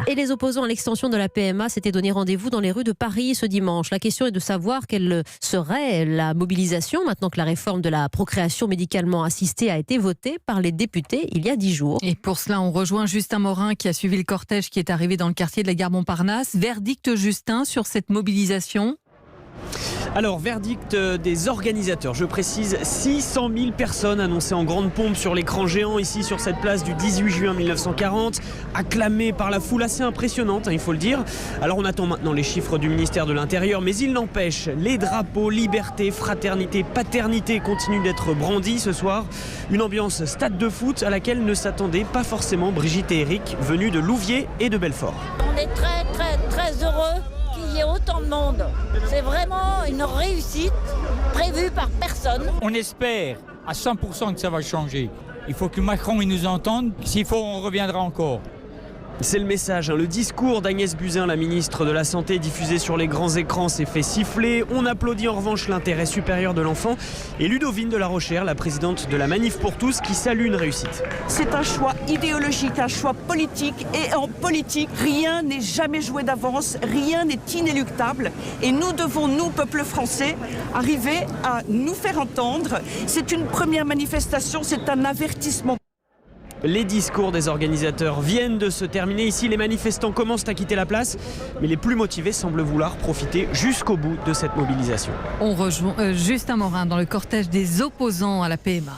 Et les opposants à l'extension de la PMA s'étaient donné rendez-vous dans les rues de Paris ce dimanche. La question est de savoir quelle serait la mobilisation maintenant que la réforme de la procréation médicalement assistée a été votée par les députés il y a 10 jours. Et pour cela, on rejoint Justin Morin qui a suivi le cortège qui est arrivé dans le quartier de la gare Montparnasse. Verdict, Justin, sur cette mobilisation? Alors, verdict des organisateurs, je précise, 600 000 personnes annoncées en grande pompe sur l'écran géant ici sur cette place du 18 juin 1940, acclamées par la foule assez impressionnante, il faut le dire. Alors on attend maintenant les chiffres du ministère de l'Intérieur, mais il n'empêche, les drapeaux liberté, fraternité, paternité continuent d'être brandis ce soir. Une ambiance stade de foot à laquelle ne s'attendaient pas forcément Brigitte et Eric, venus de Louviers et de Belfort. On est très heureux qu'il y ait autant de monde. C'est vraiment une réussite prévue par personne. On espère à 100% que ça va changer. Il faut que Macron il nous entende. S'il faut, on reviendra encore. C'est le message, le discours d'Agnès Buzyn, la ministre de la Santé, diffusé sur les grands écrans, s'est fait siffler. On applaudit en revanche l'intérêt supérieur de l'enfant. Et Ludovine de la Rochère, la présidente de la Manif pour tous, qui salue une réussite. C'est un choix idéologique, un choix politique. Et en politique, rien n'est jamais joué d'avance, rien n'est inéluctable. Et nous devons, nous, peuple français, arriver à nous faire entendre. C'est une première manifestation, c'est un avertissement. Les discours des organisateurs viennent de se terminer. Ici, les manifestants commencent à quitter la place, mais les plus motivés semblent vouloir profiter jusqu'au bout de cette mobilisation. On rejoint Justin Morin dans le cortège des opposants à la PMA.